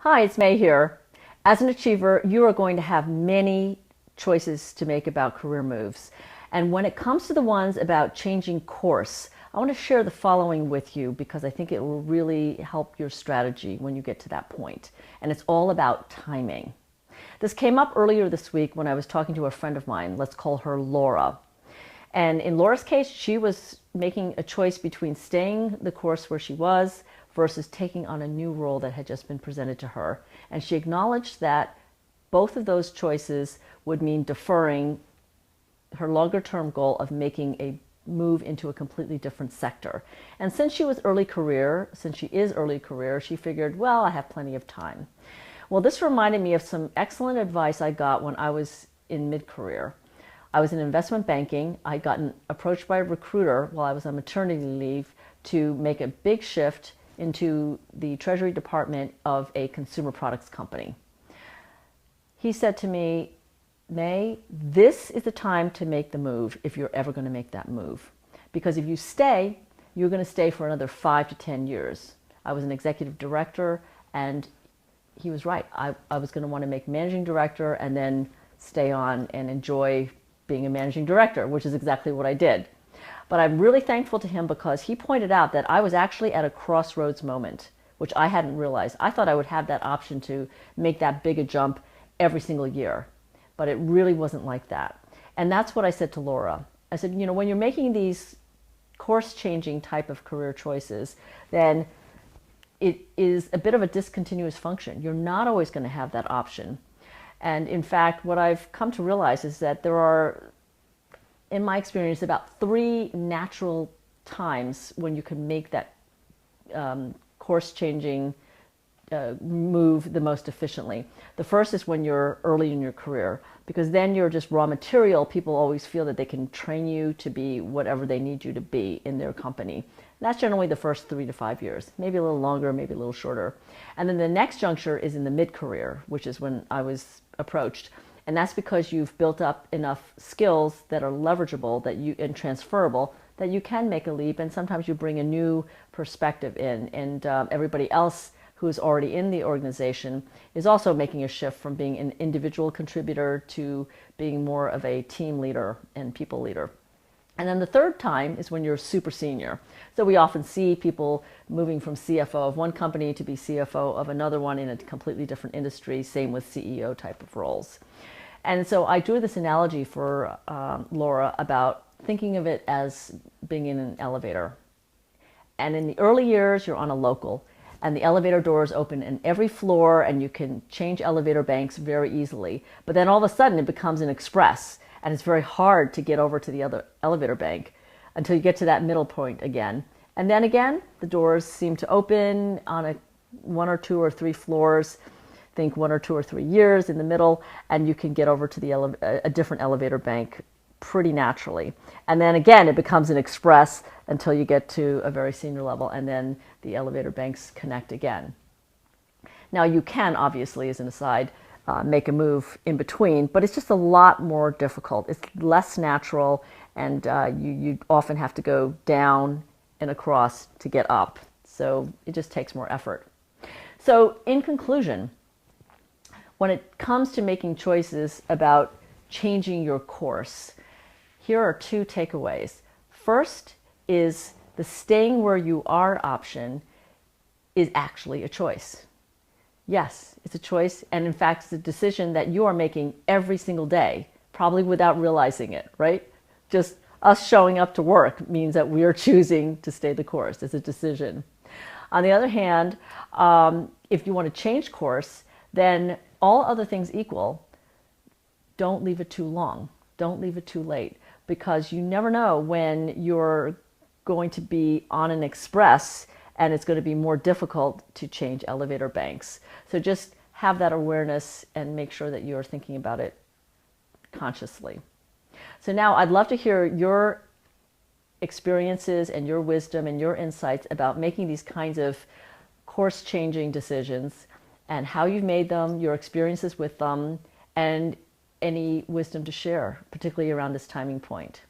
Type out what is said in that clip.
Hi, it's May here. As an achiever, you are going to have many choices to make about career moves. And when it comes to the ones about changing course, I want to share the following with you because I think it will really help your strategy when you get to that point. And it's all about timing. This came up earlier this week when I was talking to a friend of mine. Let's call her Laura. And in Laura's case, she was making a choice between staying the course where she was versus taking on a new role that had just been presented to her. And she acknowledged that both of those choices would mean deferring her longer term goal of making a move into a completely different sector. And since she is early career, she figured, well, I have plenty of time. Well, this reminded me of some excellent advice I got when I was in mid-career. I was in investment banking. I'd gotten approached by a recruiter while I was on maternity leave to make a big shift into the Treasury Department of a consumer products company. He said to me, May, this is the time to make the move if you're ever going to make that move. Because if you stay, you're going to stay for another 5 to 10 years. I was an executive director, and he was right. I was going to want to make managing director and then stay on and enjoy being a managing director, which is exactly what I did. But I'm really thankful to him because he pointed out that I was actually at a crossroads moment, which I hadn't realized. I thought I would have that option to make that big a jump every single year, but it really wasn't like that. And that's what I said to Laura. I said, you know, when you're making these course-changing type of career choices, then it is a bit of a discontinuous function. You're not always going to have that option. And in fact, what I've come to realize is that there are, in my experience, about 3 natural times when you can make that course-changing move the most efficiently. The first is when you're early in your career, because then you're just raw material. People always feel that they can train you to be whatever they need you to be in their company. That's generally the first 3 to 5 years, maybe a little longer, maybe a little shorter. And then the next juncture is in the mid-career, which is when I was approached. And that's because you've built up enough skills that are leverageable and transferable that you can make a leap, and sometimes you bring a new perspective in. And everybody else who is already in the organization is also making a shift from being an individual contributor to being more of a team leader and people leader. And then the third time is when you're super senior. So we often see people moving from CFO of one company to be CFO of another one in a completely different industry, same with CEO type of roles. And so I drew this analogy for Laura about thinking of it as being in an elevator. And in the early years, you're on a local, and the elevator doors open in every floor, and you can change elevator banks very easily. But then all of a sudden, it becomes an express, and it's very hard to get over to the other elevator bank until you get to that middle point again. And then again, the doors seem to open on 1 or 2 or 3 floors, think 1 or 2 or 3 years in the middle, and you can get over to a different elevator bank pretty naturally. And then again, it becomes an express until you get to a very senior level, and then the elevator banks connect again. Now, you can obviously, as an aside, make a move in between, but it's just a lot more difficult. It's less natural, and you often have to go down and across to get up. So it just takes more effort. So in conclusion, when it comes to making choices about changing your course, here are 2 takeaways. First is the staying where you are option is actually a choice. Yes, it's a choice, and in fact, it's a decision that you are making every single day, probably without realizing it, right? Just us showing up to work means that we are choosing to stay the course. It's a decision. On the other hand, if you want to change course, then all other things equal, don't leave it too long. Don't leave it too late, because you never know when you're going to be on an express and it's going to be more difficult to change elevator banks. So just have that awareness and make sure that you're thinking about it consciously. So now I'd love to hear your experiences and your wisdom and your insights about making these kinds of course-changing decisions and how you've made them, your experiences with them, and any wisdom to share, particularly around this timing point.